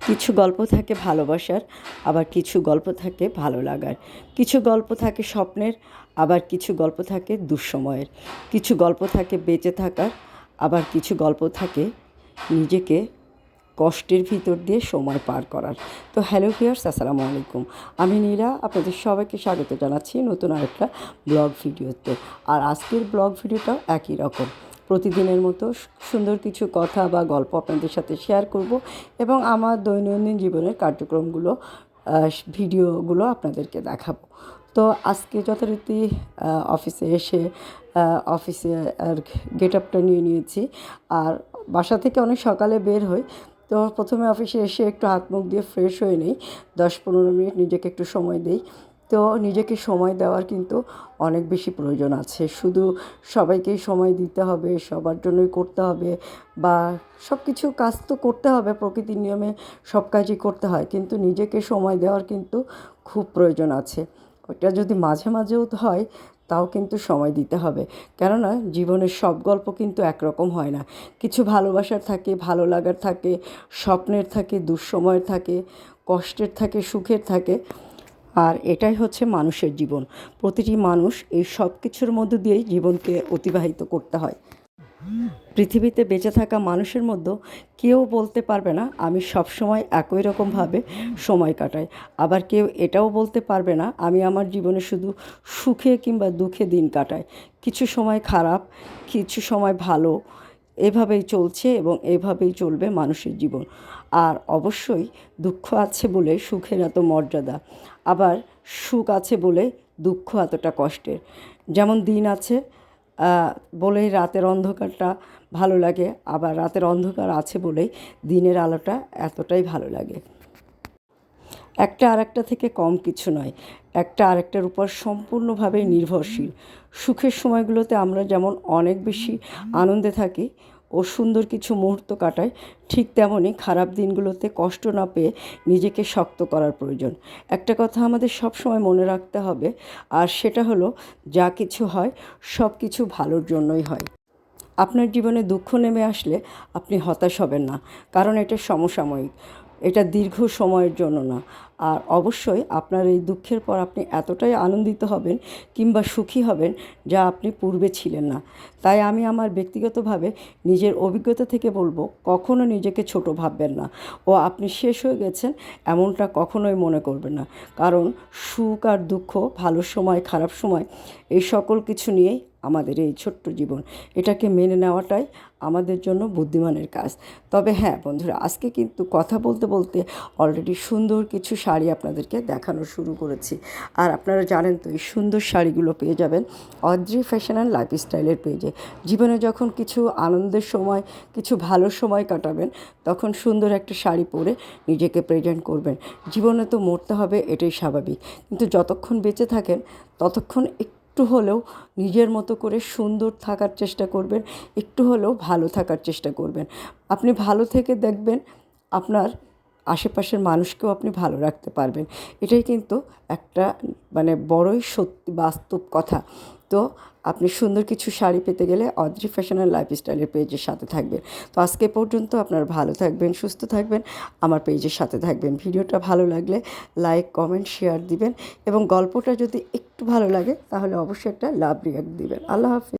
কিছু গল্প থাকে ভালোবাসার, আবার কিছু গল্প থাকে ভালো লাগার। কিছু গল্প থাকে স্বপ্নের, আবার কিছু গল্প থাকে দুঃসময়ের। কিছু গল্প থাকে বেঁচে থাকার, আবার কিছু গল্প থাকে নিজেকে কষ্টের ভিতর দিয়ে সময় পার করার। তো হ্যালো ভিউয়ার্স, আসসালামু আলাইকুম। আমি নীলা, আপনাদের সবাইকে স্বাগত জানাচ্ছি নতুন আরেকটা ব্লগ ভিডিওতে। আর আজকের ব্লগ ভিডিওটাও একই রকম, প্রতিদিনের মতো সুন্দর কিছু কথা বা গল্প আপনাদের সাথে শেয়ার করব এবং আমার দৈনন্দিন জীবনের কার্যক্রমগুলো, ভিডিওগুলো আপনাদেরকে দেখাবো। তো আজকে যথারীতি অফিসে এসে অফিসে আর গেট আপটা নিয়ে নিয়েছি। আর বাসা থেকে অনেক সকালে বের হই, তো প্রথমে অফিসে এসে একটু হাত মুখ দিয়ে ফ্রেশ হয়ে নিই, 10-15 মিনিট নিজেকে একটু সময় দিই। তো নিজেকে সময় দেওয়ার কিন্তু অনেক বেশি প্রয়োজন আছে। শুধু সবাইকেই সময় দিতে হবে, সবার জন্যই করতে হবে, বা সব কিছু কাজ তো করতে হবে, প্রকৃতির নিয়মে সব কাজই করতে হয়, কিন্তু নিজেকে সময় দেওয়ার কিন্তু খুব প্রয়োজন আছে। ওটা যদি মাঝে মাঝেও হয়, তাও কিন্তু সময় দিতে হবে। কেননা জীবনের সব গল্প কিন্তু একরকম হয় না। কিছু ভালোবাসার থাকে, ভালো লাগার থাকে, স্বপ্নের থাকে, দুঃসময়ের থাকে, কষ্টের থাকে, সুখের থাকে। আর এটাই হচ্ছে মানুষের জীবন। প্রতিটি মানুষ এই সব কিছুর মধ্য দিয়েই জীবনকে অতিবাহিত করতে হয়। পৃথিবীতে বেঁচে থাকা মানুষের মধ্যে কেউ বলতে পারবে না আমি সবসময় একই রকমভাবে সময় কাটাই। আবার কেউ এটাও বলতে পারবে না আমি আমার জীবনে শুধু সুখে কিংবা দুঃখে দিন কাটাই। কিছু সময় খারাপ, কিছু সময় ভালো, এভাবেই চলছে এবং এভাবেই চলবে মানুষের জীবন। আর অবশ্যই দুঃখ আছে বলে সুখের এত মর্যাদা, আবার সুখ আছে বলে দুঃখ এতটা কষ্টের। যেমন দিন আছে বলেই রাতের অন্ধকারটা ভালো লাগে, আবার রাতের অন্ধকার আছে বলেই দিনের আলোটা এতটাই ভালো লাগে। একটা আরেকটা থেকে কম কিছু নয়, একটা আরেকটার উপর সম্পূর্ণভাবে নির্ভরশীল। সুখের সময়গুলোতে আমরা যেমন অনেক বেশি আনন্দে থাকি ও সুন্দর কিছু মুহূর্ত কাটাই, ঠিক তেমনই খারাপ দিনগুলোতে কষ্ট না পেয়ে নিজেকে শক্ত করার প্রয়োজন। একটা কথা আমাদের সব সময় মনে রাখতে হবে, আর সেটা হলো যা কিছু হয় সব কিছু ভালোর জন্যই হয়। আপনার জীবনে দুঃখ নেমে আসলে আপনি হতাশ হবেন না, কারণ এটা সমসাময়িক, এটা দীর্ঘ সময়ের জন্য না। আর অবশ্যই আপনার এই দুঃখের পর আপনি এতটাই আনন্দিত হবেন কিংবা সুখী হবেন যা আপনি পূর্বে ছিলেন না। তাই আমি আমার ব্যক্তিগতভাবে নিজের অভিজ্ঞতা থেকে বলবো, কখনো নিজেকে ছোট ভাববেন না ও আপনি শেষ হয়ে গেছেন এমনটা কখনোই মনে করবেন না। কারণ সুখ আর দুঃখ, ভালো সময় খারাপ সময়, এই সকল কিছু নিয়েই আমাদের এই ছোট্ট জীবন। এটাকে মেনে নেওয়াটাই আমাদের জন্য বুদ্ধিমানের কাজ। তবে হ্যাঁ বন্ধুরা, আজকে কিন্তু কথা বলতে বলতে অলরেডি সুন্দর কিছু শাড়ি আপনাদেরকে দেখানো শুরু করেছি। আর আপনারা জানেন তো, এই সুন্দর শাড়িগুলো পেয়ে যাবেন অদ্রি ফ্যাশন অ্যান্ড লাইফস্টাইলের পেজে। জীবনে যখন কিছু আনন্দের সময়, কিছু ভালো সময় কাটাবেন, তখন সুন্দর একটা শাড়ি পরে নিজেকে প্রেজেন্ট করবেন। জীবনে তো মরতে হবে, এটাই স্বাভাবিক, কিন্তু যতক্ষণ বেঁচে থাকেন ততক্ষণ একটু হলেও নিজের মতো করে সুন্দর থাকার চেষ্টা করবেন, একটু হলেও ভালো থাকার চেষ্টা করবেন। আপনি ভালো থেকে দেখবেন আপনার আশেপাশের মানুষকেও আপনি ভালো রাখতে পারবেন। এটাই কিন্তু একটা বড়ই সত্যি বাস্তব কথা। তো আপনি সুন্দর কিছু শাড়ি পেতে গেলে অদ্রি ফ্যাশন অ্যান্ড লাইফস্টাইলের পেজের সাথে থাকবেন। তো আজকে পর্যন্ত আপনারা ভালো থাকবেন, সুস্থ থাকবেন, আমার পেজের সাথে থাকবেন। ভিডিওটা ভালো লাগলে লাইক, কমেন্ট, শেয়ার দিবেন এবং গল্পটা যদি একটু ভালো লাগে তাহলে অবশ্যই একটা লাভ রিঅ্যাক্ট দিবেন। আল্লাহ হাফেজ।